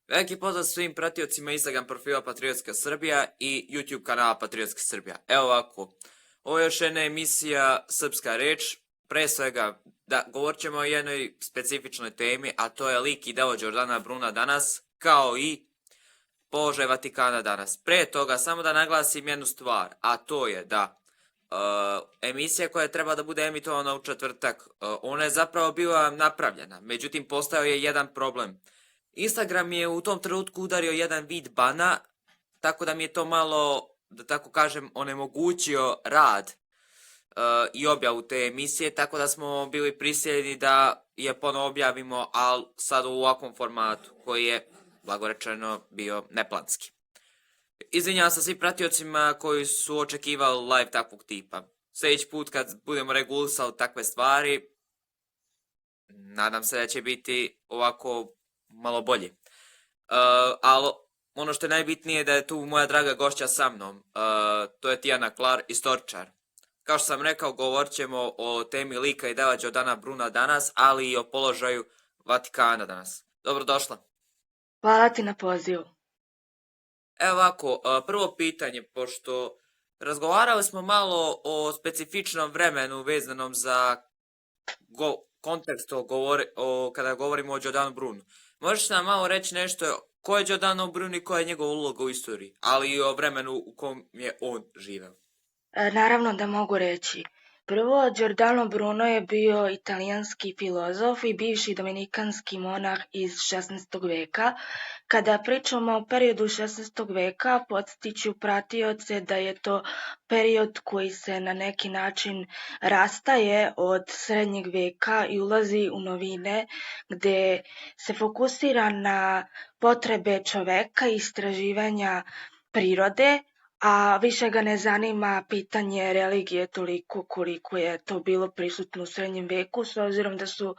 Veliki pozdrav svim pratiocima Instagram profila Patriotska Srbija i YouTube kanala Patriotska Srbija. Evo ovako, ovo je još jedna emisija Srpska reč. Pre svega, govorit ćemo o jednoj specifičnoj temi, a to je lik i delo Đordana Bruna danas, kao i položaj Vatikana danas. Pre toga, samo da naglasim jednu stvar, a to je da emisija koja treba da bude emitovana u četvrtak, ona je zapravo bila napravljena, međutim postao je jedan problem. Instagram je u tom trenutku udario jedan vid bana, tako da mi je to malo, da tako kažem, onemogućio rad i objavu te emisije, tako da smo bili prisiljeni da je ponovo objavimo, ali sad u ovakvom formatu koji je, blagorečeno, bio neplanski. Izvinjavam se svim pratiocima koji su očekivali live takvog tipa. Sljedeći put kad budemo regulisali takve stvari, nadam se da će biti ovako malo bolje. Ali ono što je najbitnije je da je tu moja draga gošća sa mnom. To je Tijana Klar, istoričar. Kao što sam rekao, govorit ćemo o temi lika i dela Đordana Bruna danas, ali i o položaju Vatikana danas. Dobrodošla. Hvala ti na pozivu. Evo ovako, prvo pitanje, pošto razgovarali smo malo o specifičnom vremenu vezanom za kontekst kada govorimo o Đordanu Brunu. Možeš nam malo reći nešto ko je Giordano Bruno i koja je njegova uloga u istoriji, ali i o vremenu u kom je on živeo? Naravno da mogu reći. Prvo, Giordano Bruno je bio italijanski filozof i bivši dominikanski monah iz 16. veka. Kada pričamo o periodu 16. veka, podsjetiću pratioce da je to period koji se na neki način rastaje od srednjeg veka i ulazi u novine, gde se fokusira na potrebe čoveka i istraživanja prirode, a više ga ne zanima pitanje religije toliko koliko je to bilo prisutno u srednjem veku, s obzirom da su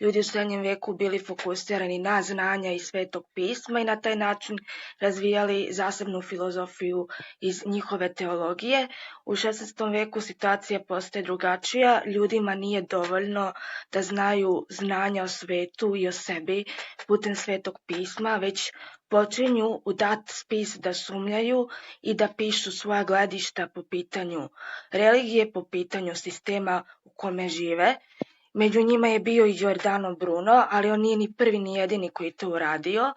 ljudi u srednjem veku bili fokusirani na znanja iz Svetog pisma i na taj način razvijali zasebnu filozofiju iz njihove teologije. U 16. veku situacija postaje drugačija, ljudima nije dovoljno da znaju znanja o svetu i o sebi putem Svetog pisma, već počinju u dat spis da sumnjaju i da pišu svoja gledišta po pitanju religije, po pitanju sistema u kome žive. Među njima je bio i Giordano Bruno, ali on nije ni prvi ni jedini koji to uradio.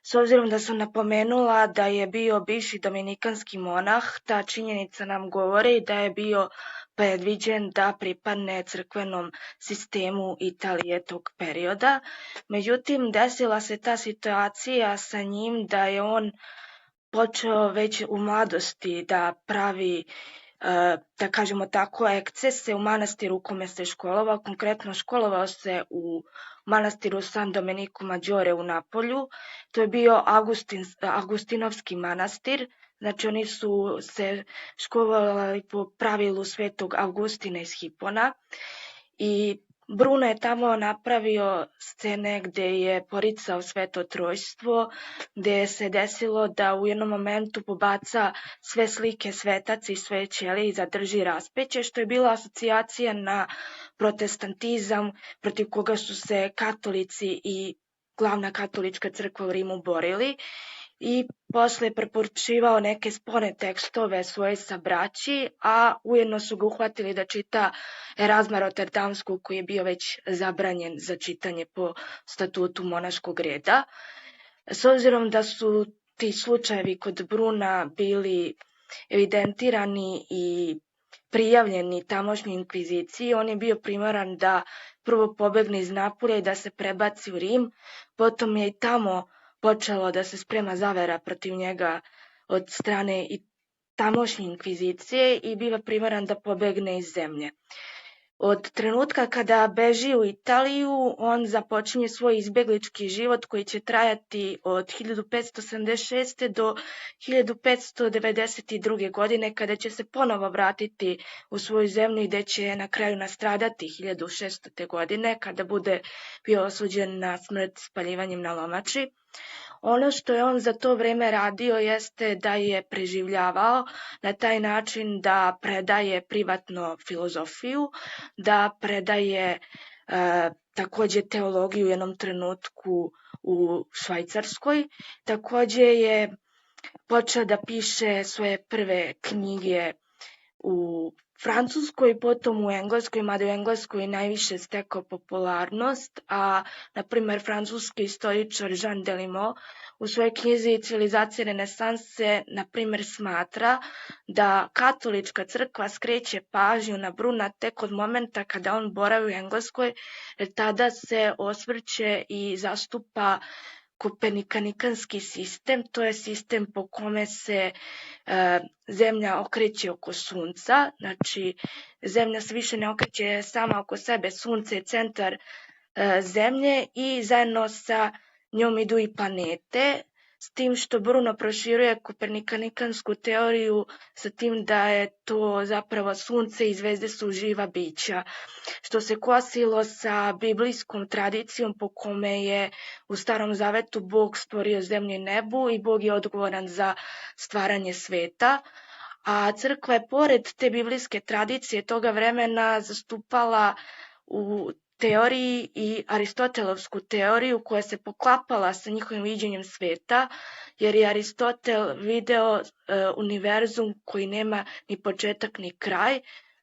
S obzirom da sam napomenula da je bio bivši dominikanski monah, ta činjenica nam govori da je bio predviđen da pripadne crkvenom sistemu Italije tog perioda. Međutim, desila se ta situacija sa njim da je on počeo već u mladosti da pravi, da kažemo tako, ekscese u manastiru u kome se školovao. Konkretno školovao se u manastiru San Domenico Maggiore u Napolju. To je bio Augustinovski manastir, znači oni su se školovali po pravilu Svetog Augustina iz Hipona i Bruno je tamo napravio scene gde je poricao Sveto trojstvo, gde se desilo da u jednom momentu pobaca sve slike svetaca i sve ćelije i zadrži raspeće, što je bila asocijacija na protestantizam protiv koga su se katolici i glavna katolička crkva u Rimu borili. I posle je preporučivao neke sporne tekstove svoje sabraći, a ujedno su ga uhvatili da čita Erazma Roterdamskog, koji je bio već zabranjen za čitanje po statutu monaškog reda. S obzirom da su ti slučajevi kod Bruna bili evidentirani i prijavljeni tamošnjoj inkviziciji, on je bio primoran da prvo pobegne iz Napulja i da se prebaci u Rim, potom je i tamo počelo da se sprema zavera protiv njega od strane i tamošnje inkvizicije i biva primoran da pobegne iz zemlje. Od trenutka kada beži u Italiju, on započinje svoj izbeglički život koji će trajati od 1576. do 1592. godine, kada će se ponovo vratiti u svoju zemlju i gde će na kraju nastradati 1600. godine, kada bude bio osuđen na smrt spaljivanjem na lomači. Ono što je on za to vreme radio jeste da je preživljavao na taj način da predaje privatno filozofiju, da predaje takođe teologiju u jednom trenutku u Švajcarskoj. Takođe je počeo da piše svoje prve knjige u Francuskoj, potom u Engleskoj, mada u Engleskoj najviše stekao popularnost, a na primer francuski istoričar Jean Delimot u svojoj knjizi Civilizacija renesanse na primer smatra da katolička crkva skreće pažnju na Bruna tek od momenta kada on boravi u Engleskoj, jer tada se osvrće i zastupa Kopernikanski sistem, to je sistem po kome se zemlja okreće oko sunca, znači zemlja se više ne okreće sama oko sebe, sunce je centar zemlje i zajedno sa njom idu i planete, s tim što Bruno proširuje Kopernikansku teoriju sa tim da je to zapravo sunce i zvezde su živa bića, što se kosilo sa biblijskom tradicijom po kome je u Starom zavetu Bog stvorio zemlju i nebu i Bog je odgovoran za stvaranje sveta, a crkva je pored te biblijske tradicije toga vremena zastupala u teoriji i aristotelovsku teoriju koja se poklapala sa njihovim viđenjem sveta, jer je Aristotel video univerzum koji nema ni početak ni kraj,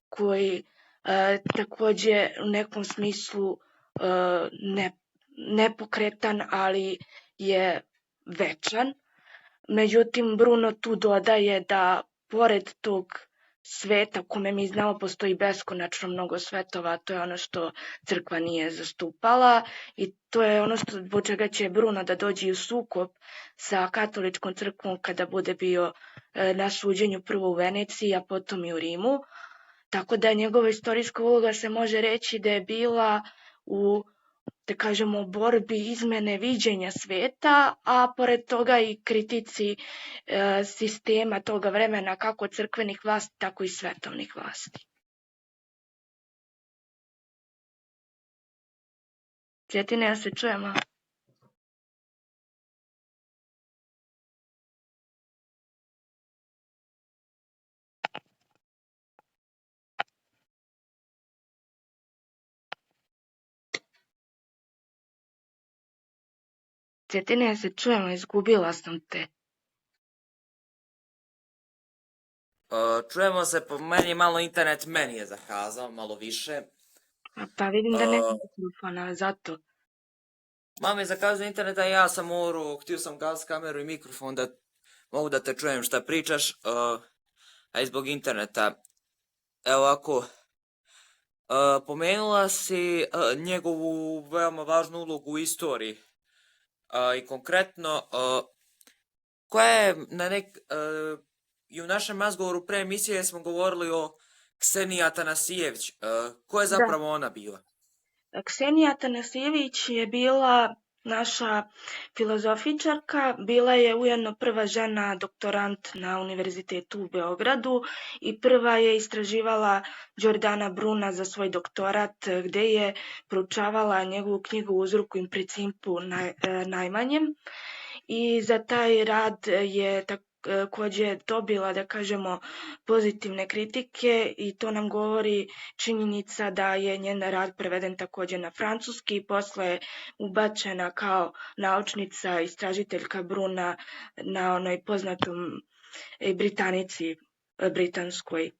koji takođe u nekom smislu nepokretan, ali je večan. Međutim, Bruno tu dodaje da pored tog sveta kome mi znamo postoji beskonačno mnogo svetova, to je ono što crkva nije zastupala i to je ono zbog čega će Bruno da dođe u sukob sa katoličkom crkvom kada bude bio na suđenju prvo u Veneciji, a potom i u Rimu. Tako da njegova istorijska uloga se može reći da je bila u, da kažemo, borbi izmene viđenja sveta, a pored toga i kritici sistema toga vremena, kako crkvenih vlasti, tako i svetovnih vlasti. Cvjetine, ja se čujemo? Cvjetine, ja se čujemo, izgubila sam te. Čujemo se, po meni malo internet, meni je zakazao, malo više. Pa vidim da nema mikrofona, zato. Malo je zakazao internet, a ja sam htio sam gas kameru i mikrofon da mogu da te čujem šta pričaš, a i zbog interneta. Evo ovako, pomenula si njegovu veoma važnu ulogu u istoriji i konkretno koja je i u našem razgovoru pre emisije smo govorili o Kseniji Atanasijević. Ko je zapravo ona bila? Ksenija Atanasijević je bila naša filozofičarka, bila je ujedno prva žena doktorant na Univerzitetu u Beogradu i prva je istraživala Đordana Bruna za svoj doktorat, gde je proučavala njegovu knjigu Uzroku i principu najmanjem i za taj rad je takođe dobila, da kažemo, pozitivne kritike i to nam govori činjenica da je njen rad preveden takođe na francuski i posle je ubačena kao naučnica, istražiteljka Bruna na onoj poznatom Britanici britanskoj.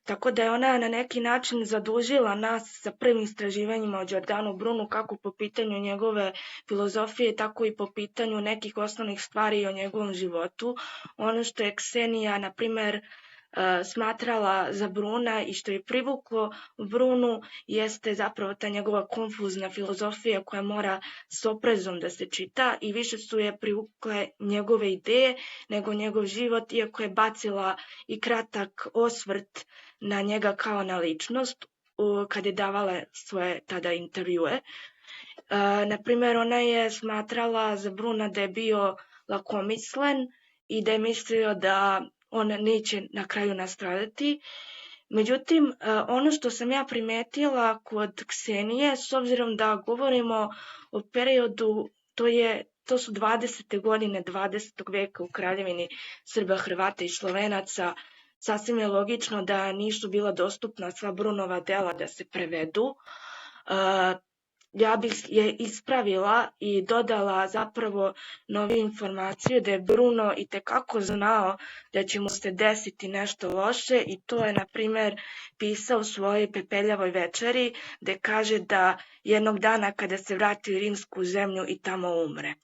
Tako da je ona na neki način zadužila nas sa prvim istraživanjima o Đordanu Brunu kako po pitanju njegove filozofije, tako i po pitanju nekih osnovnih stvari o njegovom životu. Ono što je Ksenija, na primer, smatrala za Bruna i što je privuklo Brunu jeste zapravo ta njegova konfuzna filozofija koja mora s oprezom da se čita i više su je privukle njegove ideje nego njegov život, iako je bacila i kratak osvrt na njega kao na ličnost kad je davala svoje tada intervjue. Naprimer, ona je smatrala za Bruna da je bio lakomislen i da je mislio da on neće na kraju nastradati. Međutim, ono što sam ja primetila kod Ksenije, s obzirom da govorimo o periodu, to su 20. godine 20. veka u Kraljevini Srba, Hrvata i Slovenaca, sasvim je logično da nisu bila dostupna sva Brunova dela da se prevedu. Ja bih je ispravila i dodala zapravo novu informaciju da je Bruno itekako znao da će mu se desiti nešto loše i to je, na primer, pisao u svojoj Pepeljavoj večeri, gde kaže da jednog dana kada se vrati u rimsku zemlju i tamo umre.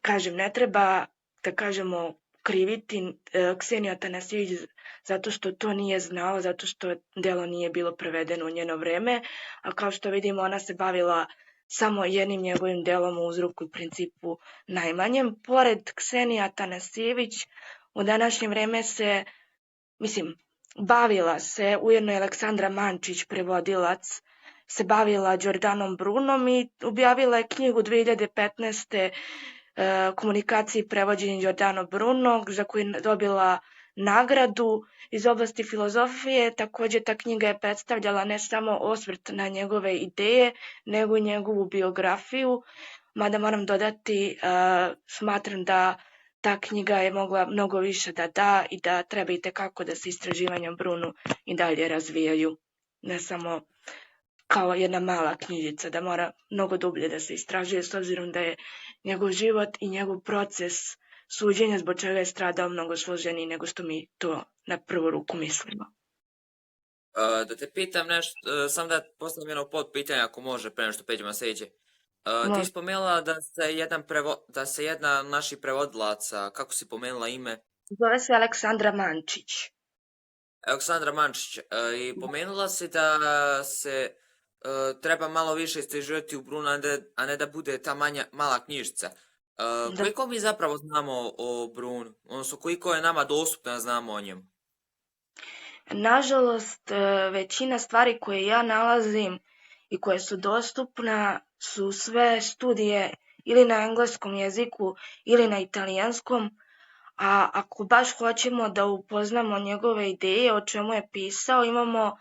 Kažem, ne treba da kažemo kriviti Kseniju Atanasijević zato što to nije znao, zato što delo nije bilo prevedeno u njeno vreme, a kao što vidimo ona se bavila samo jednim njegovim delom u Uzroku i principu najmanjem. Pored Ksenije Atanasijević u današnje vreme bavila se, ujedno je Aleksandra Mančić, prevodilac, se bavila Giordanom Brunom i objavila je knjigu 2015. Komunikaciji i prevođenju Giordano Bruno, za koju je dobila nagradu iz oblasti filozofije. Takođe, ta knjiga je predstavljala ne samo osvrt na njegove ideje, nego i njegovu biografiju, mada moram dodati, smatram da ta knjiga je mogla mnogo više da da i da treba itekako da se istraživanja Brunu i dalje razvijaju. Ne samo kao jedna mala knjižica, da mora mnogo dublje da se istražuje, s obzirom da je njegov život i njegov proces suđenja zbog čega je stradao mnogo složeniji nego što mi to na prvu ruku mislimo. Da te pitam nešto, sam da postavim jedno podpitanje ako može pre nešto peđemo seđe. Ti spomenula da se jedna naših prevodilaca, kako si pomenula ime? Zove se Aleksandra Mančić. Aleksandra Mančić. I pomenula si da se treba malo više istraživati u Brunu, a ne da bude ta mala knjižica. Koliko mi zapravo znamo o Brunu? Odnosno, koliko je nama dostupno da znamo o njemu? Nažalost, većina stvari koje ja nalazim i koje su dostupna su sve studije ili na engleskom jeziku ili na italijanskom, a ako baš hoćemo da upoznamo njegove ideje, o čemu je pisao, imamo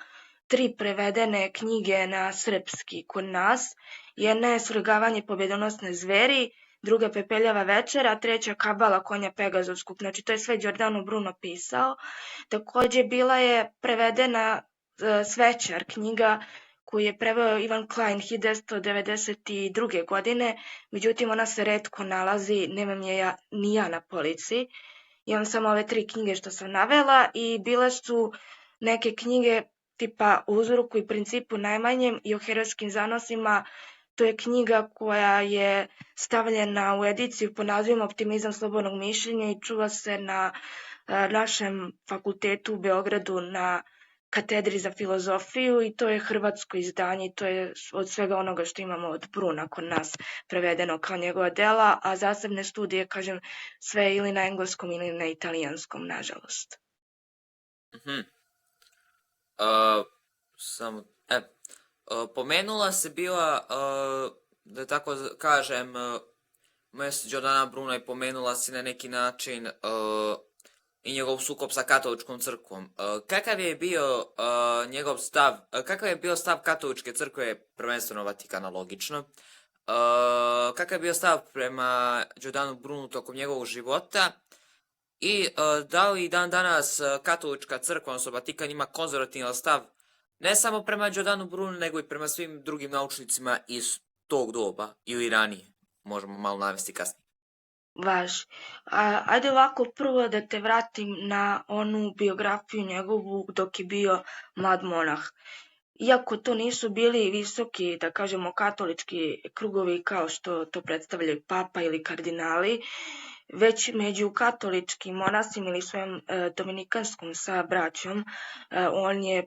3 prevedene knjige na srpski kod nas. Jedna je Svrgavanje pobjedonosne zveri, druga Pepeljava večera, a treća Kabala konja Pegazovskog. Znači, to je sve Giordano Bruno pisao. Takođe, bila je prevedena Svećar knjiga koju je preveo Ivan Klein 1992. godine, međutim ona se retko nalazi, nemam je ni ja na polici. Imam samo ove 3 knjige što sam navela i bile su neke knjige tipa o Uzroku i principu najmanjem i o herojskim zanosima. To je knjiga koja je stavljena u ediciju pod nazivom Optimizam slobodnog mišljenja i čuva se na našem fakultetu u Beogradu na katedri za filozofiju i to je hrvatsko izdanje i to je od svega onoga što imamo od Bruna kod nas prevedeno kao njegova dela, a zasebne studije, kažem, sve ili na engleskom ili na italijanskom, nažalost. Pomenula se bila, da tako kažem, umjesto Giordana Bruna i pomenula si na neki način i njegov sukob sa katoličkom crkvom. Kakav je bio njegov stav, kakav je bio stav katoličke crkve, prvenstveno Vatikana, logično, kakav je bio stav prema Giordanu Brunu tokom njegovog života i da li dan danas katolička crkva, odnosno Vatikan, ima konzervativan stav ne samo prema Giordanu Brunu, nego i prema svim drugim naučnicima iz tog doba ili ranije. Možemo malo navesti kasnije. Ajde ovako prvo da te vratim na onu biografiju njegovu dok je bio mlad monah. Iako to nisu bili visoki, da kažemo, katolički krugovi kao što to predstavljaju papa ili kardinali, već među katoličkim monasima ili svojom dominikanskom sa braćom, on je,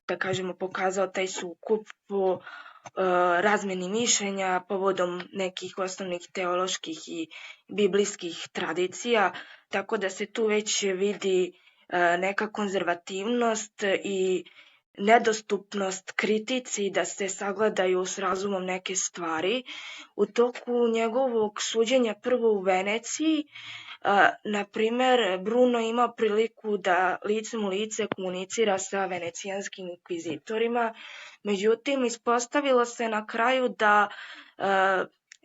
da kažemo, pokazao taj sukup po razmeni mišljenja povodom nekih osnovnih teoloških i biblijskih tradicija, tako da se tu već vidi neka konzervativnost i nedostupnost kritici da se sagledaju s razumom neke stvari. U toku njegovog suđenja prvo u Veneciji, na primer, Bruno ima priliku da licem u lice komunicira sa venecijanskim inkvizitorima, međutim, ispostavilo se na kraju da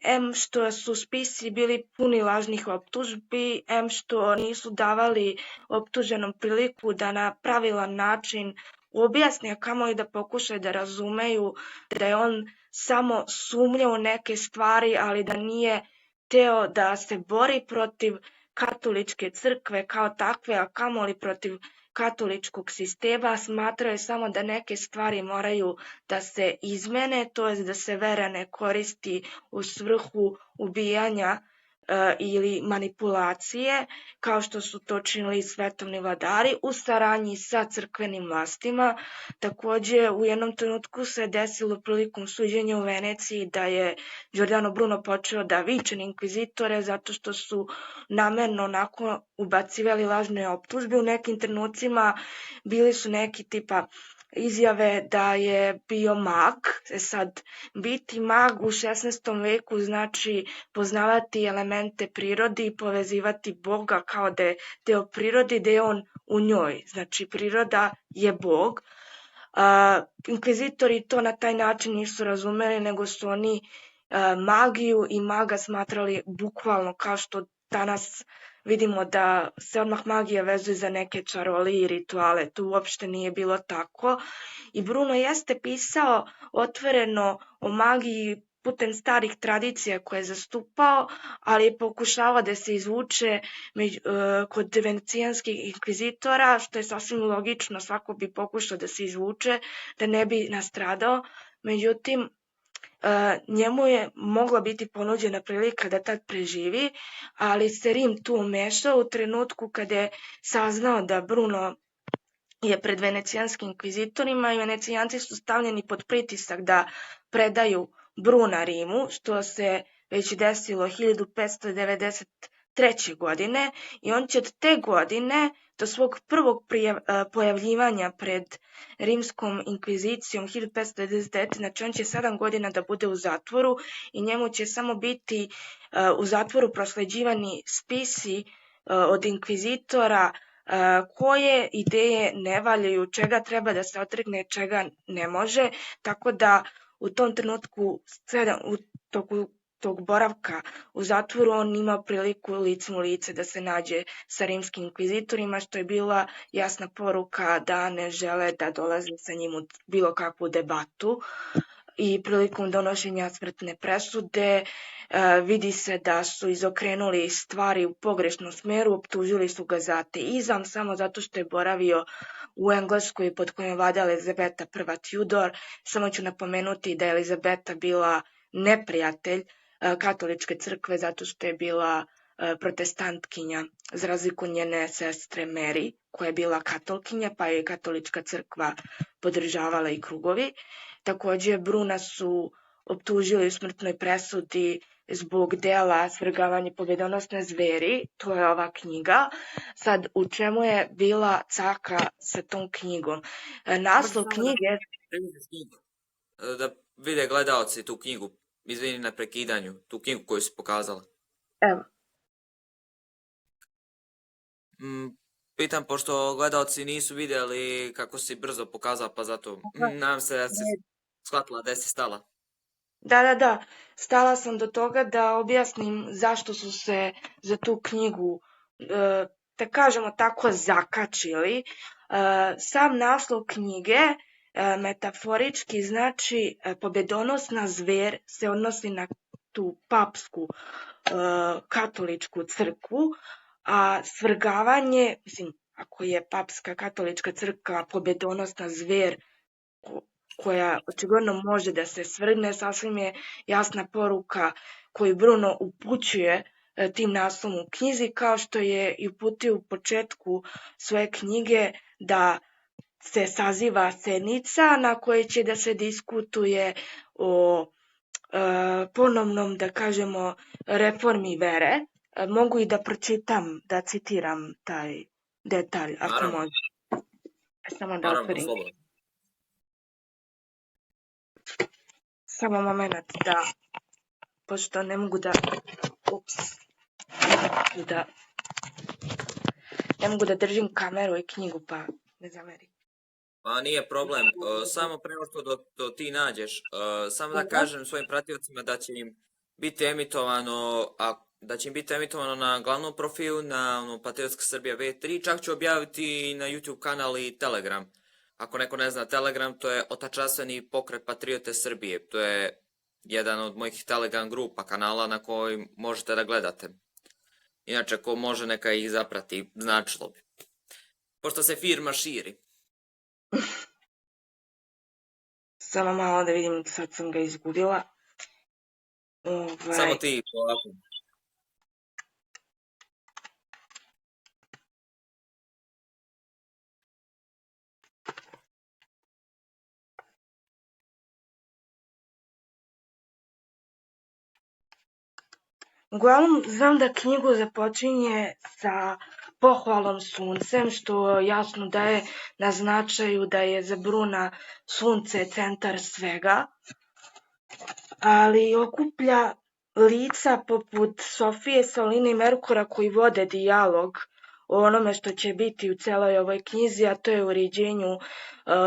em što su spisi bili puni lažnih optužbi, em što nisu davali optuženom priliku da na pravilan način objasni, a kamoli da pokušaju da razumeju da je on samo sumnjao u neke stvari, ali da nije hteo da se bori protiv katoličke crkve kao takve, a kamoli protiv katoličkog sistema, smatraju samo da neke stvari moraju da se izmene, to jest da se vera ne koristi u svrhu ubijanja ili manipulacije, kao što su to činili svetovni vladari u saradnji sa crkvenim vlastima. Takođe, u jednom trenutku se desilo prilikom suđenja u Veneciji da je Giordano Bruno počeo da viče na inkvizitore zato što su namerno onako ubacivali lažne optužbe. U nekim trenucima bili su neki tipa izjave da je bio mag. Sad, biti mag u 16. veku znači poznavati elemente prirode i povezivati Boga kao da je deo prirode, da je on u njoj. Znači, priroda je Bog. Inkvizitori to na taj način nisu razumeli, nego su oni magiju i maga smatrali bukvalno, kao što danas vidimo da se odmah magija vezuje za neke čarolije i rituale. To uopšte nije bilo tako. I Bruno jeste pisao otvoreno o magiji putem starih tradicija koje je zastupao, ali je pokušavao da se izvuče kod venecijanskih inkvizitora, što je sasvim logično, svako bi pokušao da se izvuče, da ne bi nastradao. Međutim, njemu je mogla biti ponuđena prilika da tad preživi, ali se Rim tu umešao u trenutku kada je saznao da Bruno je pred venecijanskim inkvizitorima i venecijanci su stavljeni pod pritisak da predaju Bruna Rimu, što se već desilo 1593. godine i on će od te godine do svog prvog pojavljivanja pred rimskom inkvizicijom 1599. Znači on će 7 godina da bude u zatvoru i njemu će samo biti u zatvoru prosleđivani spisi od inkvizitora koje ideje ne valjaju, čega treba da se otrgne, čega ne može, tako da u tom trenutku, u toku tog boravka u zatvoru, on ima priliku licem u lice da se nađe sa rimskim inkvizitorima, što je bila jasna poruka da ne žele da dolaze sa njim u bilo kakvu debatu. I prilikom donošenja smrtne presude vidi se da su izokrenuli stvari u pogrešnom smeru, optužili su ga za ateizam samo zato što je boravio u Engleskoj pod kojom je vladala Elizabeta I Tudor. Samo ću napomenuti da je Elizabeta bila neprijatelj katoličke crkve zato što je bila protestantkinja, za razliku njene sestre Mary, koja je bila katolkinja, pa je katolička crkva podržavala i krugovi. Takođe, Bruna su optužili u smrtnoj presudi zbog dela Svrgavanje pobedonosne zveri, to je ova knjiga. Sad, u čemu je bila caka sa tom knjigom? Naslov knjige... Da vide gledalci tu knjigu, izvini na prekidanju, tu knjigu koju si pokazala. Evo. Pitam, pošto gledalci nisu vidjeli kako si brzo pokazala, pa zato nadam se da si shvatila da si stala. Da. Stala sam do toga da objasnim zašto su se za tu knjigu, da kažemo tako, zakačili. Sam naslov knjige metaforički znači pobedonosna zver, se odnosi na tu papsku katoličku crkvu, a svrgavanje, mislim, ako je papska katolička crkva pobedonosna zver koja očigledno može da se svrgne, sasvim je jasna poruka koju Bruno upućuje tim naslovom u knjizi, kao što je i uputio u početku svoje knjige da se saziva sednica na kojoj će da se diskutuje o ponovnom, da kažemo, reformi vere. Mogu i da pročitam, da citiram taj detalj, ako može. Samo da otvorim. Samo moment da, pošto ne mogu da, ne mogu da držim kameru i knjigu, pa ne zameri. Pa nije problem, samo prema što do ti nađeš, samo da kažem svojim pratiocima da će im biti emitovano, da će im biti emitovano na glavnom profilu, na Patriotska Srbija V3, čak ću objaviti na YouTube kanal i Telegram. Ako neko ne zna Telegram, to je Otačastveni pokret Patriote Srbije. To je jedan od mojih Telegram grupa, kanala na koji možete da gledate. Inače, ko može neka ih zaprati, značilo bi. Pošto se firma širi. Samo malo da vidim, sad sam ga izgubila. Samo ti polako. Uglavnom, znam da knjigu započinje sa pohvalom suncem, što jasno daje na značaju da je za Bruna sunce centar svega, ali okuplja lica poput Sofije, Soline i Merkura koji vode dijalog o onome što će biti u celoj ovoj knjizi, a to je uređenju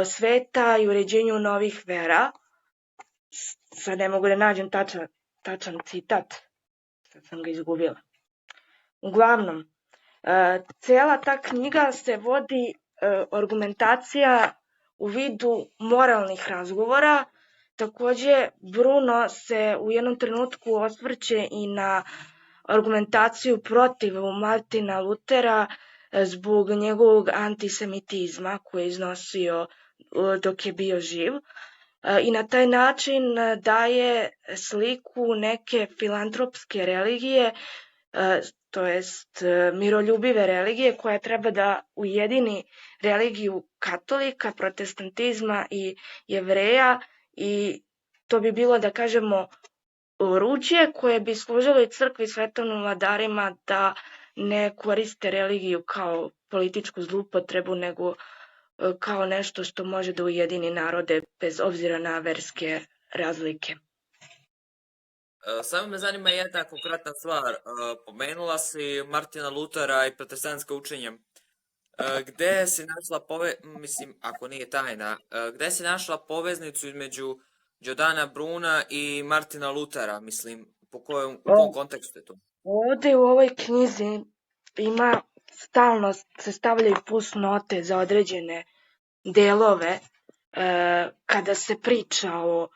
sveta i uređenju novih vera. Sad ne mogu da nađem tačan citat. Sad sam ga izgubila. Uglavnom, cela ta knjiga se vodi argumentacija u vidu moralnih razgovora. Takođe, Bruno se u jednom trenutku osvrće i na argumentaciju protiv Martina Lutera zbog njegovog antisemitizma koji je iznosio dok je bio živ. I na taj način daje sliku neke filantropske religije, to jest miroljubive religije koja treba da ujedini religiju katolika, protestantizma i jevreja i to bi bilo, da kažemo, oruđe koje bi služilo i crkvi i svetovnim vladarima da ne koriste religiju kao političku zlupotrebu, nego kao nešto što može da ujedini narode bez obzira na verske razlike. Samo me zanima jedna konkretna stvar. Pomenula si Martina Lutera i protestantsko učenje. Gde si našla mislim, ako nije tajna, gde si našla poveznicu između Giordana Bruna i Martina Lutera, mislim, u kom kontekstu je to? Ovde u ovoj knjizi ima stalno se stavljaju fusnote za određene delove kada se priča o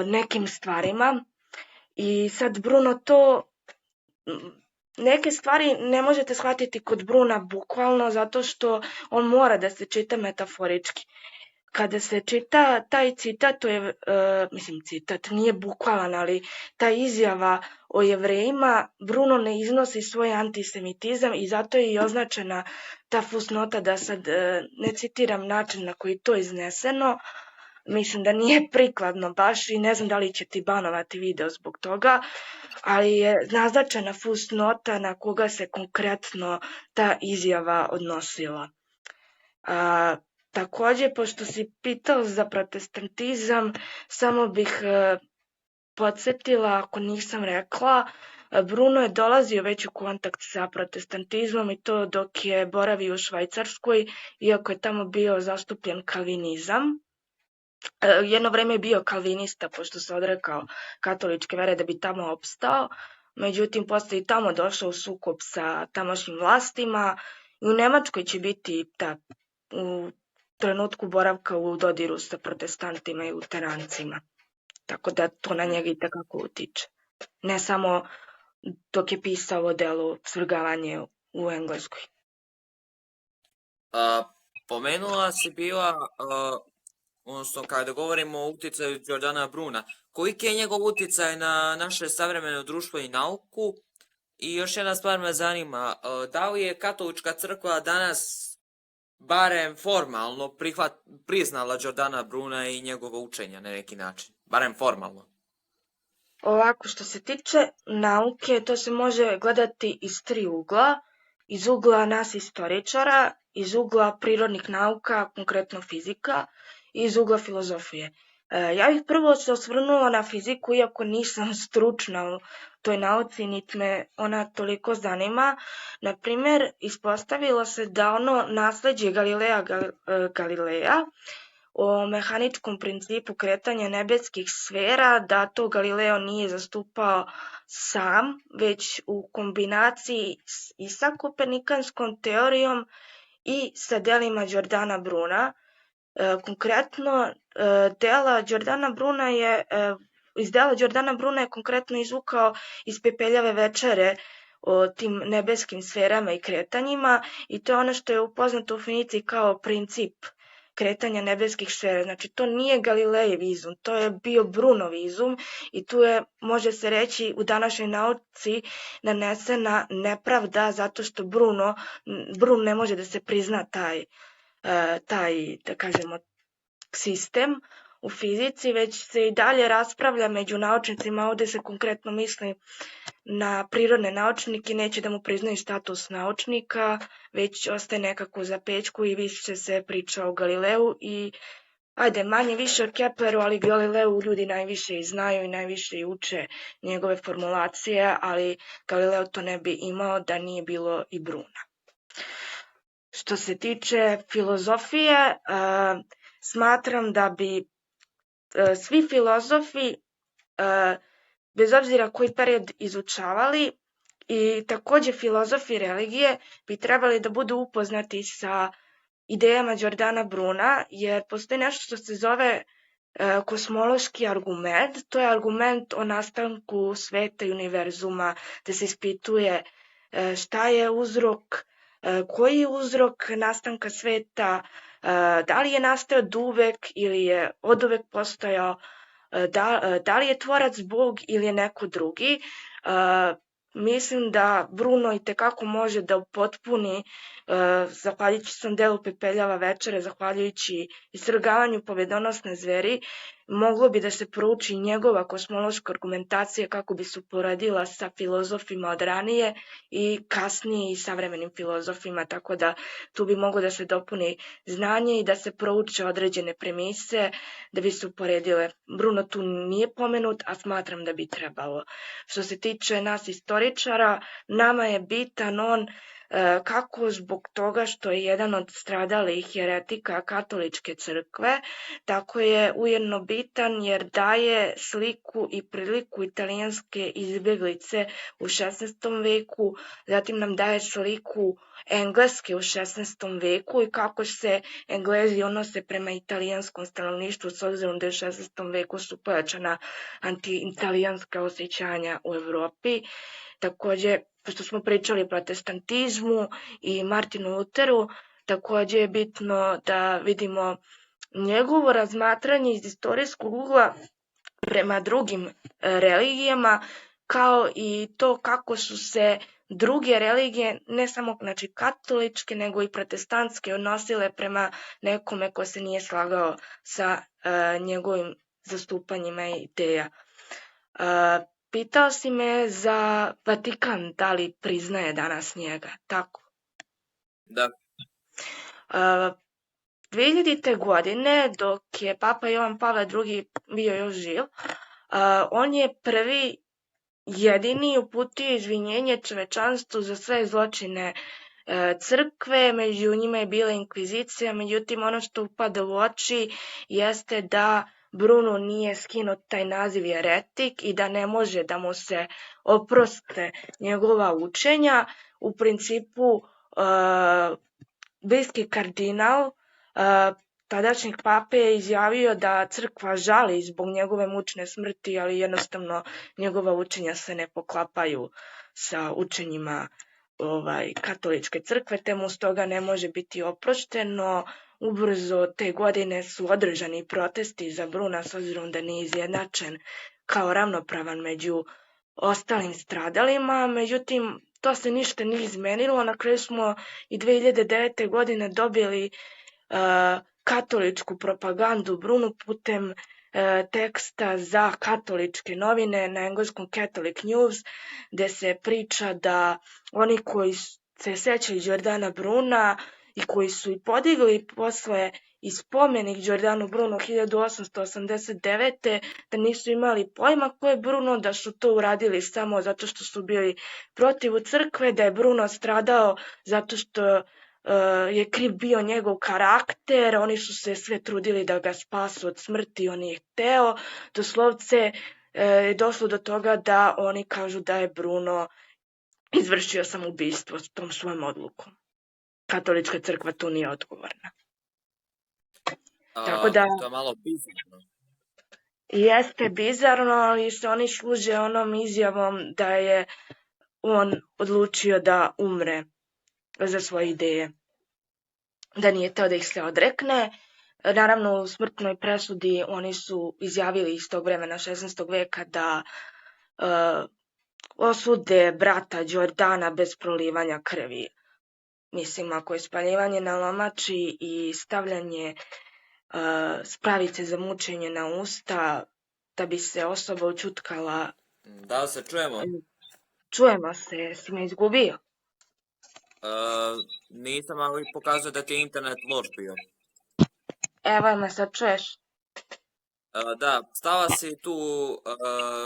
nekim stvarima i sad Bruno to neke stvari ne možete shvatiti kod Bruna bukvalno zato što on mora da se čita metaforički. Kada se čita taj citat, to je, citat nije bukvalan, ali ta izjava o Jevrejima, Bruno ne iznosi svoj antisemitizam i zato je i označena ta fusnota da sad ne citiram način na koji to izneseno. Mislim da nije prikladno baš i ne znam da li će ti banovati video zbog toga, ali je naznačena fusnota na koga se konkretno ta izjava odnosila. Takođe, pošto si pitao za protestantizam, samo bih podsjetila, ako nisam rekla, Bruno je dolazio već u kontakt sa protestantizmom i to dok je boravio u Švajcarskoj, iako je tamo bio zastupljen kalvinizam. Jedno vreme je bio kalvinista, pošto se odrekao katoličke vere da bi tamo opstao, međutim, posle i tamo došao u sukob sa tamošnjim vlastima i u Nemačkoj će biti u trenutku boravka u dodiru sa protestantima i luterancima. Tako da to na njega i takako utiče. Ne samo dok je pisao o delu Svrgavanje u Engleskoj. Pomenula si bila, odnosno kada govorimo o uticaju Giordana Bruna, koliki je njegov uticaj na naše savremeno društvo i nauku? I još jedna stvar me zanima, da li je katolička crkva danas barem formalno priznala Giordana Bruna i njegovo učenje na neki način? Barem formalno. Ovako, što se tiče nauke, to se može gledati iz 3 ugla. Iz ugla nas istoričara, iz ugla prirodnih nauka, konkretno fizika, i iz ugla filozofije. Ja bih prvo se osvrnula na fiziku, iako nisam stručna u toj nauci, niti me ona toliko zanima. Naprimer, ispostavilo se da ono nasleđe Galileja o mehaničkom principu kretanja nebeskih sfera, da to Galileo nije zastupao sam, već u kombinaciji i sa kopernikanskom teorijom i sa delima Giordana Bruna. Konkretno, iz dela Giordana Bruna je konkretno izvukao iz Pepeljave večere o tim nebeskim sferama i kretanjima i to je ono što je upoznato u Finiciji kao princip kretanja nebeskih sfera. Znači, to nije Galilejev izum, to je bio Brunov izum i tu je, može se reći, u današnjoj nauci nanesena nepravda zato što Brun ne može da se prizna taj, da kažemo, sistem u fizici, već se i dalje raspravlja među naučnicima. Ovde se konkretno misli na prirodne naučnike, neće da mu priznaju status naučnika, već ostaje nekako za pećku i više se priča o Galileu i manje više o Kepleru, ali Galileu ljudi najviše i znaju i najviše i uče njegove formulacije, ali Galileo to ne bi imao da nije bilo i Bruna. Što se tiče filozofije, smatram da bi svi filozofi, bez obzira koji period izučavali, i takođe filozofi religije bi trebali da budu upoznati sa idejama Giordana Bruna, jer postoji nešto što se zove kosmološki argument. To je argument o nastanku sveta i univerzuma, da se ispituje šta je uzrok, koji je uzrok nastanka sveta, da li je nastao oduvek ili je oduvek postojao, da li je tvorac Bog ili je neko drugi. Mislim da Bruno itekako može da upotpuni, zahvaljujući svom delu Pepeljava večere, zahvaljujući istrgavanju povedonosne zveri, moglo bi da se prouči njegova kosmološka argumentacija kako bi se uporedila sa filozofima od ranije i kasnije i savremenim filozofima, tako da tu bi moglo da se dopuni znanje i da se prouče određene premise da bi se uporedile. Bruno tu nije pomenut, a smatram da bi trebalo. Što se tiče nas istoričara, nama je bitan on kako zbog toga što je jedan od stradalih heretika katoličke crkve, tako je ujedno bitan jer daje sliku i priliku italijanske izbjeglice u 16. veku, zatim nam daje sliku Engleske u 16. veku i kako se Englezi odnose prema italijanskom stanovništvu, s obzirom da je u 16. veku su pojačana anti-italijanska osjećanja u Evropi. Takođe, pošto smo pričali o protestantizmu i Martinu Luteru, takođe je bitno da vidimo njegovo razmatranje iz istorijskog ugla prema drugim religijama, kao i to kako su se druge religije, ne samo katoličke, nego i protestantske, odnosile prema nekome ko se nije slagao sa njegovim zastupanjima i ideja. Pitao si me za Vatikan, da li priznaje danas njega, tako? Da. 2000. godine, dok je Papa Jovan Pavle II bio još živ, on je prvi jedini uputio izvinjenje čovečanstvu za sve zločine crkve, među njima je bila inkvizicija, međutim ono što upada u oči jeste da Bruno nije skinuo taj naziv heretik i da ne može da mu se oproste njegova učenja. U principu, briski kardinal tadašnjeg pape je izjavio da crkva žali zbog njegove mučne smrti, ali jednostavno njegova učenja se ne poklapaju sa učenjima katoličke crkve, te mu stoga ne može biti oprošteno. Ubrzo te godine su održani protesti za Bruna, s obzirom da nije izjednačen kao ravnopravan među ostalim stradalima, međutim to se ništa nije izmenilo. Na kraju smo i 2009. godine dobili katoličku propagandu Brunu putem teksta za katoličke novine na engleskom Catholic News, gde se priča da oni koji se sećaju Giordana Bruna i koji su i podigli posle i spomenik Giordanu Brunu 1889. da nisu imali pojma ko je Bruno, da su to uradili samo zato što su bili protiv crkve, da je Bruno stradao zato što je kriv bio njegov karakter, oni su se sve trudili da ga spasu od smrti, on je hteo, doslovce je došlo do toga da oni kažu da je Bruno izvršio samoubistvo s tom svojom odlukom. Katolička crkva tu nije odgovorna. Tako da To je malo bizarno. jeste bizarno, ali se oni služe onom izjavom da je on odlučio da umre za svoje ideje. Da nije teo da ih se odrekne. Naravno, u smrtnoj presudi oni su izjavili iz tog vremena 16. veka da osude brata Đordana bez prolivanja krvi. Mislim, ako je spaljivanje na lomači i stavljanje spravice za mučenje na usta da bi se osoba učutkala. Da li se čujemo? Čujemo se, jesi me izgubio? Nisam, ali pokazuje da ti je internet loš bio. Evo me, sad čuješ? Da, stava si tu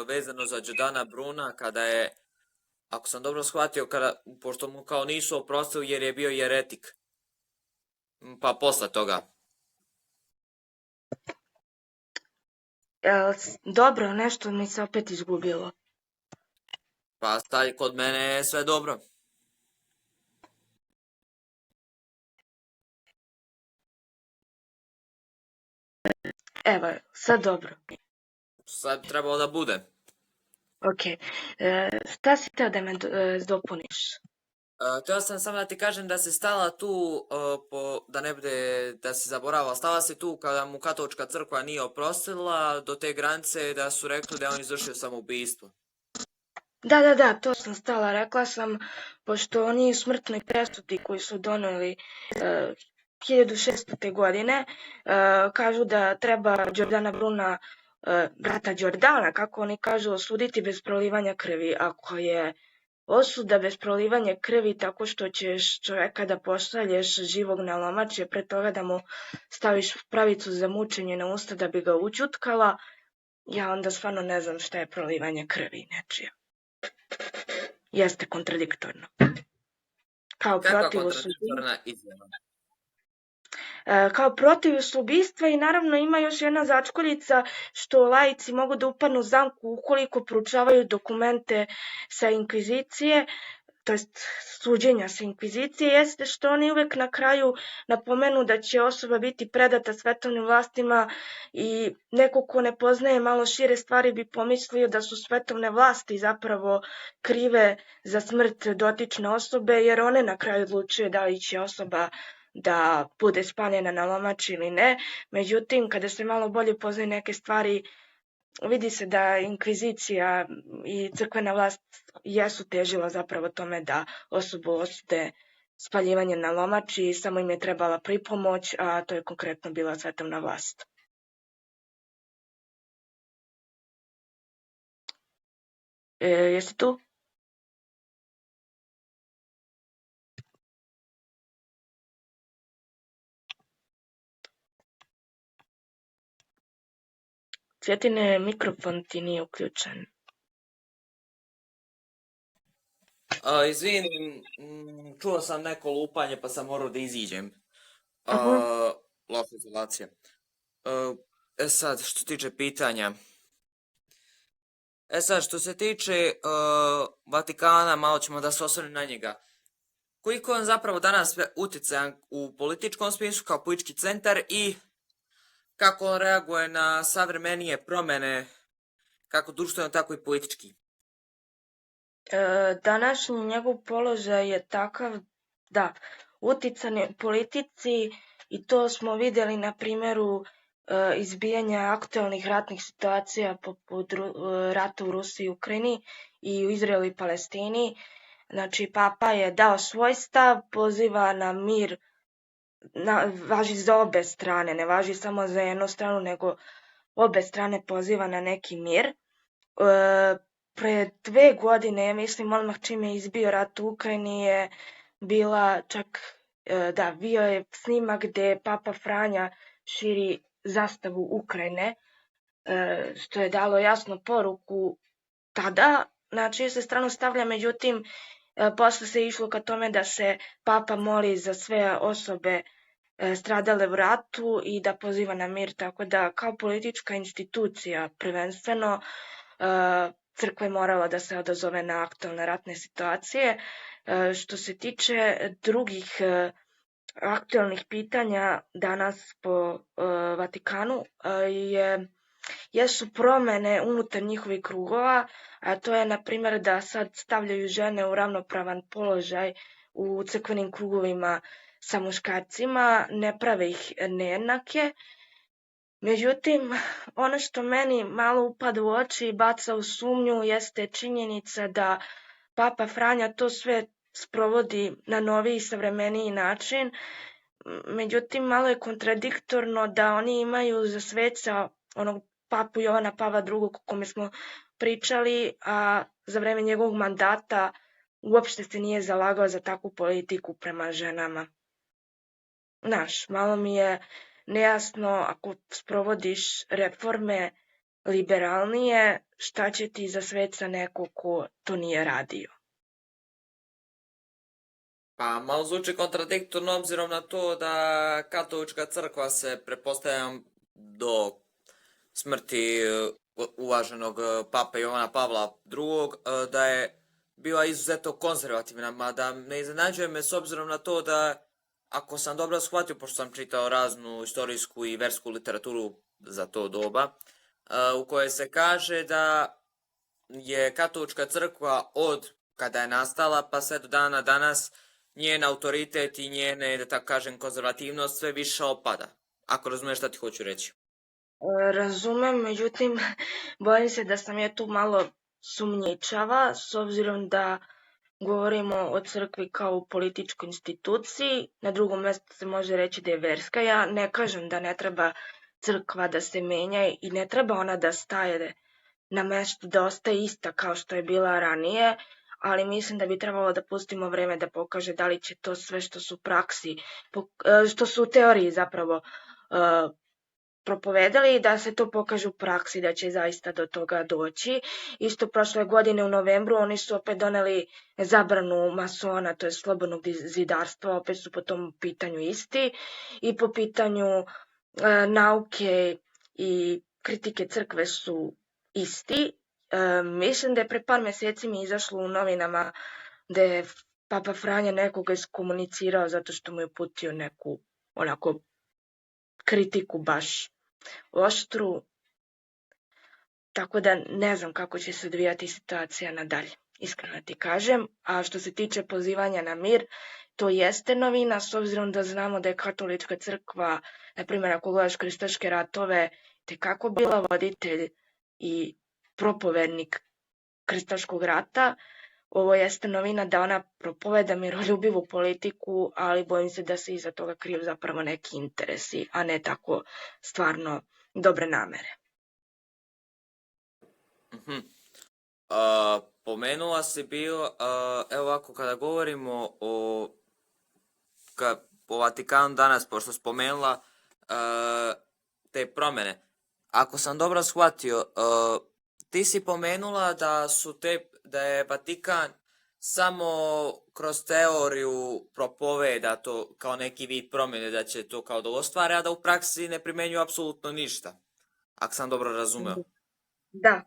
vezano za Đordana Bruna kada je, ako sam dobro shvatio, pošto mu kao nisu oprostili jer je bio jeretik. Pa posle toga. Dobro, nešto mi se opet izgubilo. Pa kod mene je sve dobro. Evo, sad dobro. Sad trebalo da bude. Ok, šta si teo da me dopuniš? Htio sam samo da ti kažem da se stala tu, da ne bude da se zaboravila, stala se tu kada mu katolička crkva nije oprostila do te granice da su rekli da je on izvršio samoubistvo. Da, to sam stala. Rekla sam, pošto oni u smrtnoj presudi koji su doneli 1600. godine, kažu da treba Đordana Bruna, brata Đordana, kako oni kažu, osuditi bez prolivanja krvi. Ako je osuda bez prolivanja krvi tako što ćeš čoveka da pošalješ živog na lomače, pre toga da mu staviš pravicu za mučenje na usta da bi ga učutkala, ja onda stvarno ne znam šta je prolivanje krvi nečija. Jeste kontradiktorno. Kakva kontradiktorna izjava? Kao protiv ubistva i naravno ima još jedna začkoljica što laici mogu da upadnu u zamku ukoliko proučavaju dokumente sa inkvizicije, to jest suđenja sa inkvizicije, jeste što oni uvek na kraju napomenu da će osoba biti predata svetovnim vlastima i neko ko ne poznaje malo šire stvari bi pomislio da su svetovne vlasti zapravo krive za smrt dotične osobe, jer one na kraju odlučuju da li će osoba da bude spaljena na lomači ili ne. Međutim, kada se malo bolje poznaje neke stvari, vidi se da inkvizicija i crkvena vlast jesu težila zapravo tome da osobu osude spaljivanje na lomači, samo im je trebala pripomoć, a to je konkretno bila svetovna vlast. Jesi tu? Cvjetine, mikrofon ti nije uključen. Izvini, čuo sam neko lupanje pa sam morao da iziđem. Loša izolacija. Sad, što se tiče pitanja. Što se tiče Vatikana, malo ćemo da se osvrnemo na njega. Koliko je on zapravo danas uticajan u političkom smislu kao politički centar i kako on reaguje na savremenije promene, kako društveno, tako i politički? Današnji njegov položaj je takav da utican je politici i to smo vidjeli na primjeru izbijanja aktualnih ratnih situacija poput rata u Rusiji i Ukrajini i u Izraelu i Palestini. Znači, Papa je dao svoj stav, poziva na mir, važi za obe strane, ne važi samo za jednu stranu, nego obe strane poziva na neki mir. Pre 2 godine, ja mislim, odmah čim je izbio rat u Ukrajini je bila čak, bio je snimak gde Papa Franja širi zastavu Ukrajine, što je dalo jasnu poruku tada, znači se strano stavlja, međutim, Posle se išlo ka tome da se papa moli za sve osobe stradale u ratu i da poziva na mir, tako da kao politička institucija prvenstveno crkva je morala da se odazove na aktualne ratne situacije. Što se tiče drugih aktualnih pitanja danas po Vatikanu jesu promene unutar njihovih krugova, a to je na primjer da sad stavljaju žene u ravnopravan položaj u crkvenim krugovima sa muškarcima, ne prave ih nejednake. Međutim, ono što meni malo upada u oči i baca u sumnju jeste činjenica da Papa Franja to sve sprovodi na noviji i savremeniji način. Međutim, malo je kontradiktorno da oni imaju za sveca onog papu Jovana Pavla II. O kome smo pričali, a za vreme njegovog mandata uopšte se nije zalagao za takvu politiku prema ženama. Malo mi je nejasno, ako sprovodiš reforme liberalnije, šta će ti za sveca neko ko to nije radio? Pa malo zvuči kontradiktorno obzirom na to da katolička crkva se, pretpostavljam, do smrti uvaženog pape Jovana Pavla II. Da je bila izuzetno konzervativna, mada ne iznenađuje me s obzirom na to da, ako sam dobro shvatio, pošto sam čitao raznu istorijsku i versku literaturu za to doba, u kojoj se kaže da je katolička crkva od kada je nastala pa sve do dana danas njen autoritet i njene, da tako kažem, konzervativnost sve više opada. Ako razumiješ šta ti hoću reći. Razumem, međutim, bojim se da sam ja tu malo sumnjičava, s obzirom da govorimo o crkvi kao u političkoj instituciji. Na drugom mjestu se može reći da je verska. Ja ne kažem da ne treba crkva da se menja i ne treba ona da staje na mestu, da ostaje ista kao što je bila ranije, ali mislim da bi trebalo da pustimo vreme da pokaže da li će to sve što su praksi, što su u teoriji zapravo propovedali, da se to pokaže u praksi, da će zaista do toga doći. Isto prošle godine u novembru oni su opet doneli zabranu masona, to je slobodnog zidarstva, opet su po tom pitanju isti, i po pitanju nauke i kritike crkve su isti. Mislim da je pre par meseci mi izašlo u novinama da je Papa Franja nekoga iskomunicirao zato što mu je uputio neku onako kritiku baš oštru, tako da ne znam kako će se odvijati situacija nadalje, iskreno ti kažem. A što se tiče pozivanja na mir, to jeste novina, s obzirom da znamo da je katolička crkva, na primjer ako gledaš krstaške ratove, tekako bila voditelj i propovednik krstaškog rata. Ovo jeste novina da ona propoveda miroljubivu politiku, ali bojim se da se iza toga kriju zapravo neki interesi, a ne tako stvarno dobre namere. Pomenula si bio, evo ovako, kada govorimo o Vatikanu danas, pošto spomenula te promjene, ako sam dobro shvatio, ti si pomenula da je Vatikan samo kroz teoriju propoveda to kao neki vid promjene, da će to kao da ostvari, a da u praksi ne primenjuju apsolutno ništa. Ako sam dobro razumeo. Da.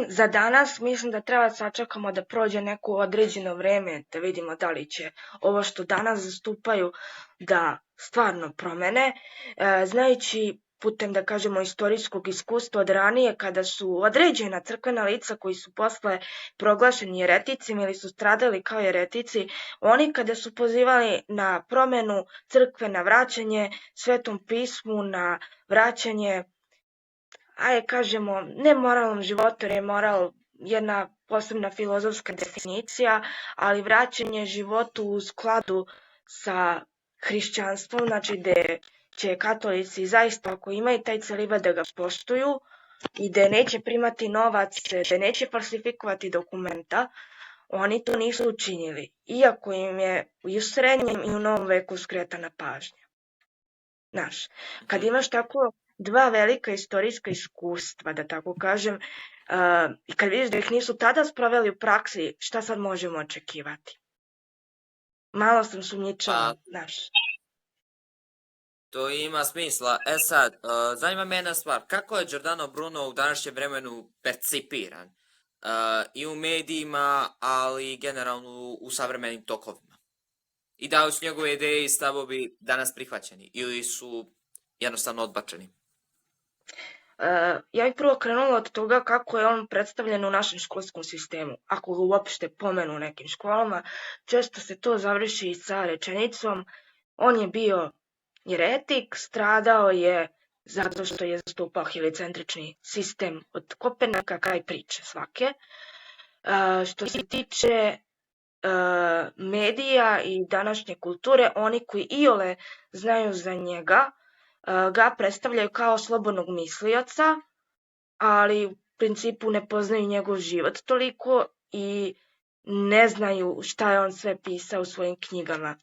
Za danas mislim da treba sačekamo da prođe neko određeno vreme, da vidimo da li će ovo što danas zastupaju da stvarno promene, znajući putem, da kažemo, istorijskog iskustva od ranije, kada su određena crkvena lica koji su posle proglašeni jereticima ili su stradali kao jeretici, oni kada su pozivali na promenu crkve, na vraćanje Svetom pismu, na vraćanje, kažemo, ne moralnom životu, jer je moral jedna posebna filozofska definicija, ali vraćanje životu u skladu sa hrišćanstvom, znači gde će katolici zaista, ako imaju taj celibat, da ga poštuju i da neće primati novac, da neće falsifikovati dokumenta, oni to nisu učinili, iako im je i u srednjem i u novom veku skretana pažnja. Kad imaš tako dva velika istorijska iskustva, da tako kažem, I kad vidiš da ih nisu tada sproveli u praksi, šta sad možemo očekivati? Malo sam sumnjičava, Pa, znaš. to ima smisla. E sad, zanima me jedna stvar. Kako je Giordano Bruno u današnjem vremenu percipiran? I u medijima, ali i generalno u savremenim tokovima. I da li su njegove ideje i stavovi danas prihvaćeni ili su jednostavno odbačeni? Ja bih prvo krenula od toga kako je on predstavljen u našem školskom sistemu. Ako ga uopšte pomenu u nekim školama, često se to završi sa rečenicom on je bio jeretik, stradao je zato što je zastupao helicentrični sistem od Kopernika, kraj priče svake. Što se tiče medija i današnje kulture, oni koji iole znaju za njega, ga predstavljaju kao slobodnog mislioca, ali u principu ne poznaju njegov život toliko i ne znaju šta je on sve pisao u svojim knjigama.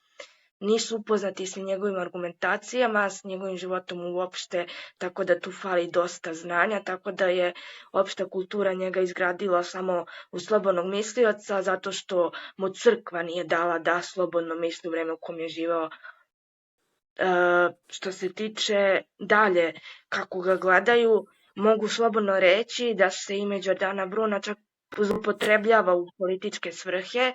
Nisu upoznati sa njegovim argumentacijama, s njegovim životom uopšte, tako da tu fali dosta znanja, tako da je opšta kultura njega izgradila samo u slobodnog mislioca, zato što mu crkva nije dala da slobodno misli u vreme u kom je živao. Što se tiče dalje kako ga gledaju, mogu slobodno reći da se ime Giordana Bruna čak zloupotrebljava u političke svrhe,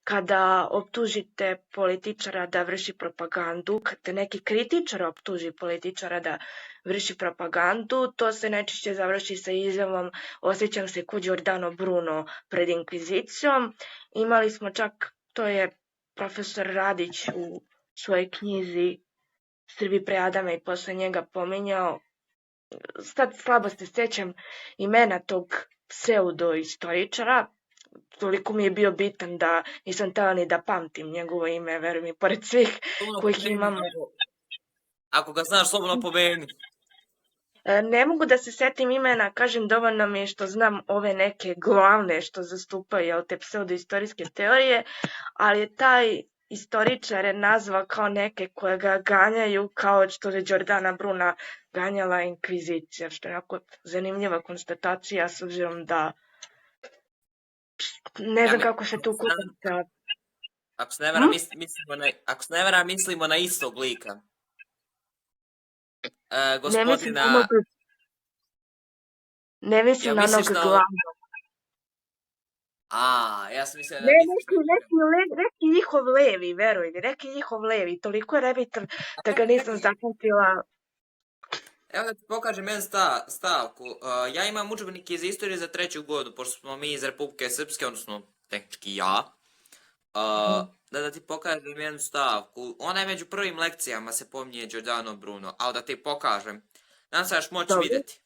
kada optužite političara da vrši propagandu, kada neki kritičar optuži političara da vrši propagandu, to se najčešće završi sa izjavom osjećam se ko Giordano Bruno pred inkvizicijom. Imali smo čak, to je profesor Radić u svojoj knjizi Srbi pre Adama i posle njega pominjao, sad slabo se sjećam imena tog pseudo-istoričara, toliko mi je bio bitan da nisam htela ni da pamtim njegovo ime, veruj mi, pored svih kojih imamo. Ako ga znaš, slobodno pomeni. Ne mogu da se setim imena, kažem dovoljno mi je što znam ove neke glavne što zastupaju te pseudoistorijske teorije, ali je taj istoričar je nazvao kao neke koje ga ganjaju kao što je Giordana Bruna ganjala inkvizicija, što je onako zanimljiva konstatacija s obzirom da ne znam kako se tu kukaca. Ako se ne vara, mislimo na istog lika. Gospodina... Ne mislim na onog glavnog. Ja sam mislila da... Neki njihov levi, veruj mi, neki njihov levi. Toliko je rebitan da ga nisam zapamtila. Evo da ti pokažem jedan stavku. Ja imam udžbenike iz istorije za 3. godinu, pošto smo mi iz Republike Srpske, odnosno tehnički ja. Da ti pokažem jednu stavku. Ona je među prvim lekcijama se pominje Giordano Bruno, ali da ti pokažem. Nadam se daš moći vidjeti.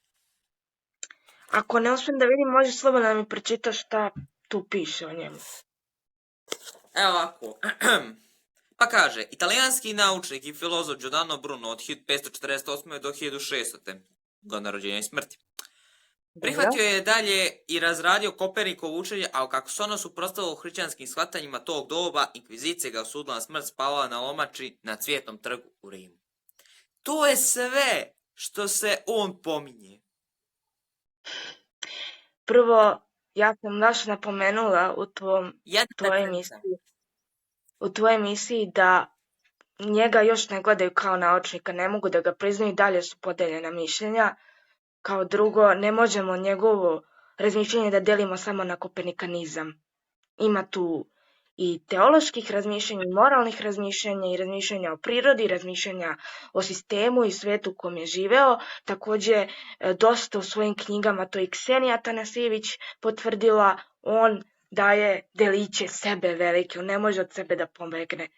Ako ne uspijem da vidim, možeš slobodno da mi pročitaš šta tu piše o njemu. Evo ovako. Pa kaže, italijanski naučnik i filozof Giordano Bruno od 1548. do 1600. godine rođenja i smrti. Prihvatio je dalje i razradio Kopernikovo učenje, a kako se ono suprotstavilo hrišćanskim shvatanjima tog doba, inkvizicija ga osudila na smrt, spavala na lomači na Cvjetnom trgu u Rimu. To je sve što se on pominje. Prvo, ja sam baš napomenula u tvojoj emisiji da njega još ne gledaju kao naučnika, ne mogu da ga priznaju, dalje su podeljena mišljenja. Kao drugo, ne možemo njegovo razmišljanje da delimo samo na kopernikanizam. Ima tu i teoloških razmišljanja, i moralnih razmišljanja, i razmišljanja o prirodi, razmišljanja o sistemu i svetu u kom je živeo. Takođe, dosta u svojim knjigama, to i Ksenija Tanasijević potvrdila, on daje deliće sebe velike, on ne može od sebe da pobegne.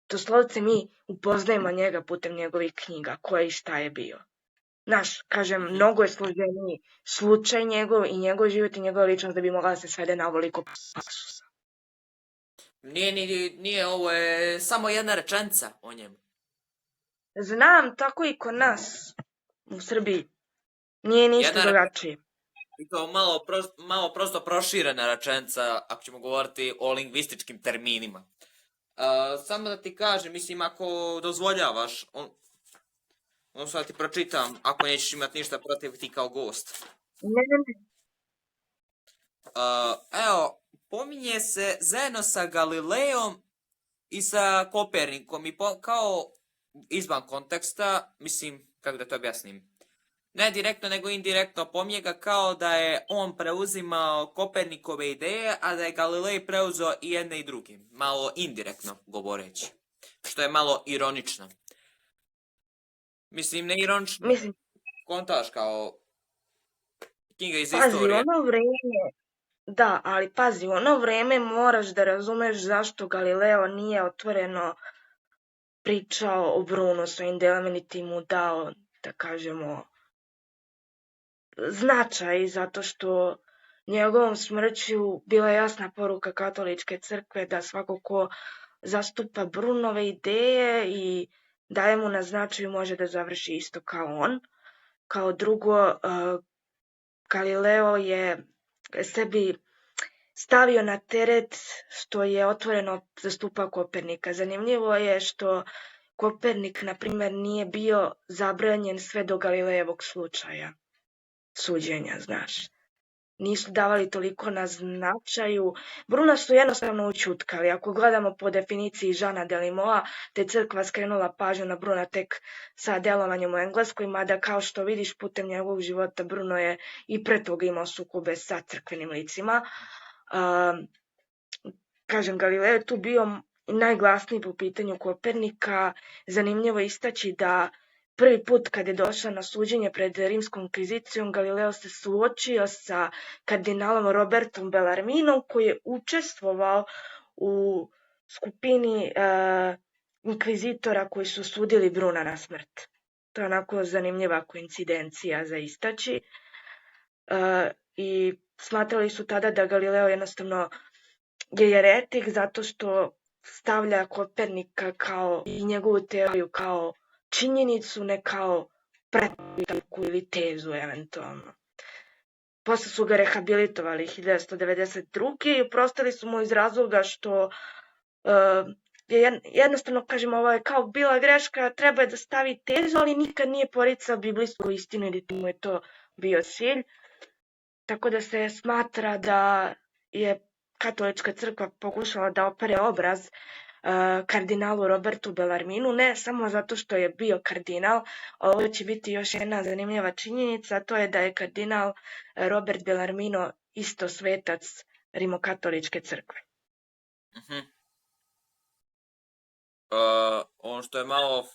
Doslovce mi upoznajemo njega putem njegovih knjiga, ko je i šta je bio. Znaš, kažem, mnogo je složeniji slučaj njegov i njegov život i njegova ličnost da bi mogla da se svede na ovoliko pasusa. Nije, ovo je samo jedna rečenica o njemu. Znam, tako i kod nas u Srbiji. Nije ništa drugačije. I to malo prosto proširena rečenica, ako ćemo govoriti o lingvističkim terminima. Samo da ti kažem, mislim, ako dozvoljavaš, sad ti pročitam, ako nećeš imati ništa protiv ti kao gost. Ne. Evo, pominje se zajedno sa Galileom i sa Kopernikom i kao izvan konteksta, mislim, kako da to objasnim, ne direktno nego indirektno pominje ga kao da je on preuzimao Kopernikove ideje, a da je Galilej preuzeo i jedne i druge, malo indirektno govoreći, što je malo ironično. Mislim, ne ironično, Mislim, kontaš kao knjiga iz pazi, istorije. ono vreme, da, ali pazi, u ono vreme moraš da razumeš zašto Galileo nije otvoreno pričao o Brunu svojim delama, niti mu dao, da kažemo, značaj, zato što njegovom smrću bila je jasna poruka katoličke crkve da svako ko zastupa Brunove ideje i daje mu na značaju može da završi isto kao on. Kao drugo, Galileo je sebi stavio na teret što je otvoreno zastupao Kopernika. Zanimljivo je što Kopernik, na primjer, nije bio zabranjen sve do Galilejevog slučaja suđenja, znaš. Nisu davali toliko na značaju. Bruna su jednostavno ućutkali. Ako gledamo po definiciji Žana Delimoa, te crkva skrenula pažnju na Bruna tek sa delovanjem u Engleskoj, mada kao što vidiš putem njegovog života Bruno je i pre toga imao sukobe sa crkvenim licima. Kažem, Galileo je tu bio najglasniji po pitanju Kopernika. Zanimljivo je istaći da prvi put kad je došao na suđenje pred rimskom inkvizicijom, Galileo se suočio sa kardinalom Robertom Bellarminom koji je učestvovao u skupini inkvizitora koji su sudili Bruna na smrt. To je onako zanimljiva koincidencija za istaći. I smatrali su tada da Galileo jednostavno je jeretik zato što stavlja Kopernika kao i njegovu teoriju kao činjenicu, ne kao pretpostavku ili tezu eventualno. Posle su ga rehabilitovali 1992. i oprostili su mu iz razloga što jednostavno, kažem, ovo je kao bila greška, treba je da stavi tezu, ali nikad nije poricao biblijsku istinu ili mu je to bio cilj. Tako da se smatra da je katolička crkva pokušala da opere obraz kardinalu Robertu Bellarminu, ne samo zato što je bio kardinal, ovo će biti još jedna zanimljiva činjenica, to je da je kardinal Robert Bellarmino isto svetac rimokatoličke crkve. Ono što je malo,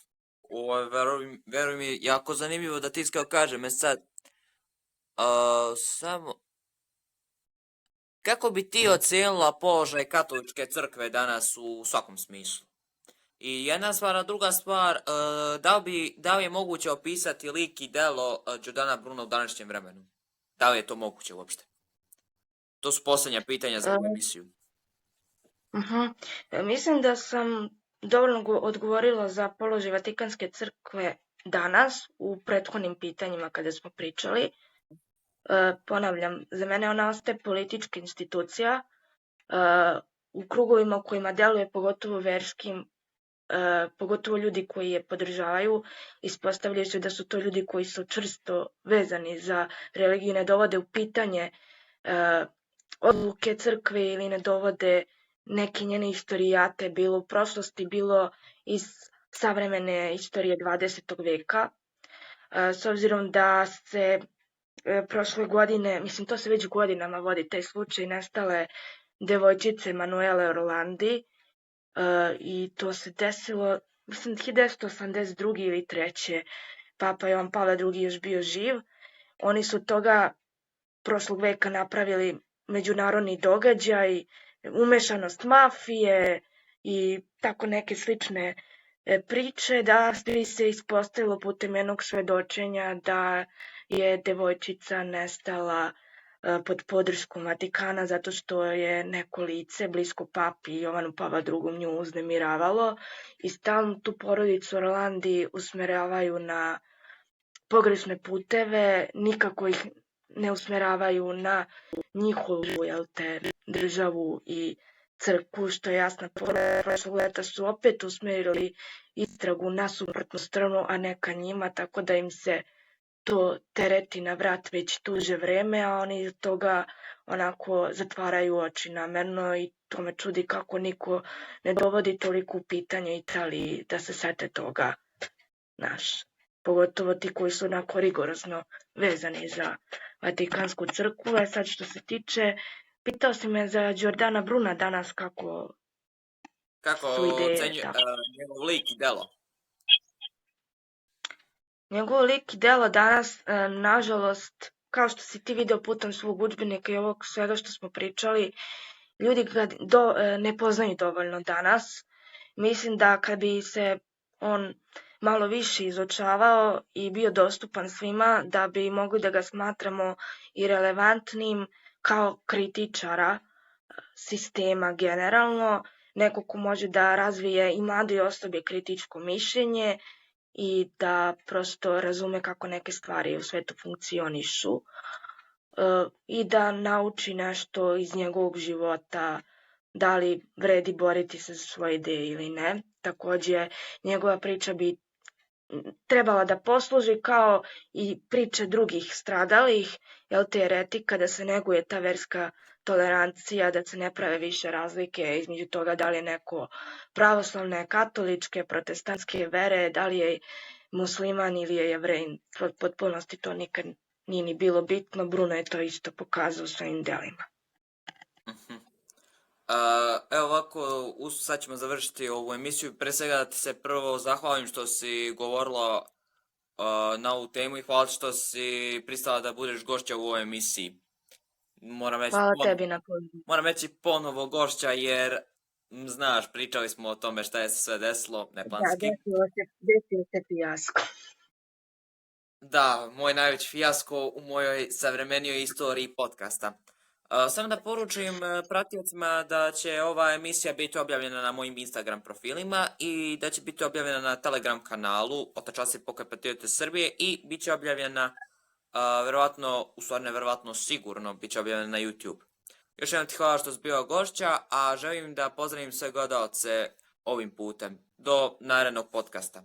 veruj mi, jako zanimljivo da ti iskreno kažem, sad, samo, kako bi ti ocijenila položaj katoličke crkve danas u svakom smislu? I jedna stvar, a druga stvar, da li je moguće opisati lik i delo Giordana Bruna u današnjem vremenu? Da li je to moguće uopšte? To su posljednja pitanja za ovu emisiju. Mislim da sam dovoljno odgovorila za položaj Vatikanske crkve danas u prethodnim pitanjima kada smo pričali. Ponavljam, za mene ona ostaje politička institucija u krugovima u kojima deluje, pogotovo verskim, pogotovo ljudi koji je podržavaju, ispostavljaju se da su to ljudi koji su čvrsto vezani za religiju, ne dovode u pitanje odluke crkve ili ne dovode neke njene istorijate, bilo u prošlosti, bilo iz savremene istorije 20. veka. S obzirom da se prošle godine, mislim to se već godinama vodi taj slučaj nestale devojčice Manuele Orlandi i to se desilo, mislim 1982. ili 3. Papa Jovan Pavle II. Još bio živ. Oni su toga prošlog veka napravili međunarodni događaj, umešanost mafije i tako neke slične priče, da bi se ispostavilo putem jednog svedočenja da je devojčica nestala pod podrškom Vatikana zato što je neko lice blisko papi Jovanu Pavla II. Nju uznemiravalo i stalno tu porodicu Orlandi usmeravaju na pogrešne puteve, nikako ih ne usmeravaju na njihovu državu i crkvu, što je jasna poruka. Prošlog leta su opet usmerili istragu na suprotnu stranu, a ne ka njima, tako da im se to tereti na vrat već duže vreme, a oni od toga onako zatvaraju oči namerno i to me čudi kako niko ne dovodi toliko u pitanje Italiji da se sete toga, naš. Pogotovo ti koji su onako rigorozno vezani za Vatikansku crkvu. A sad što se tiče, pitao si me za Giordana Bruna danas kako su ideje. ocenjuje njegov lik i delo? Njegov lik i delo danas, nažalost, kao što si ti video putem svog udžbenika i ovog svega što smo pričali, ljudi ga ne poznaju dovoljno danas. Mislim da kad bi se on malo više izučavao i bio dostupan svima, da bi mogli da ga smatramo i relevantnim kao kritičara sistema generalno, neko ko može da razvije i mladoj osobi kritičko mišljenje i da prosto razume kako neke stvari u svetu funkcionišu i da nauči nešto iz njegovog života, da li vredi boriti se za svoje ideje ili ne. Takođe, njegova priča bi trebala da posluži kao i priče drugih stradalih, te eretika, da se neguje ta verska tolerancija, da se ne prave više razlike između toga da li je neko pravoslavne, katoličke, protestantske vere, da li je musliman ili je Jevrejin. Potpunosti to nikad nije ni bilo bitno, Bruno je to isto pokazao svojim delima. Evo ovako, sad ćemo završiti ovu emisiju. Pre svega da ti se prvo zahvalim što si govorila na ovu temu i hvala što si pristala da budeš gošća u ovoj emisiji. Hvala tebi na pozivu. Moram reći ponovo gošća jer, znaš, pričali smo o tome šta je se sve desilo, neplanski. Da, desio se fijasko. Da, moj najveći fijasko u mojoj savremenijoj istoriji podcasta. Samo da poručim pratiocima da će ova emisija biti objavljena na mojim Instagram profilima i da će biti objavljena na Telegram kanalu Otačasi Pokret Patriote Srbije i bit će objavljena verovatno, u stvari ne verovatno, sigurno bit će objavljena na YouTube. Još jednom ti hvala što si bio gošća, a želim da pozdravim sve gledaoce ovim putem. Do narednog podcasta.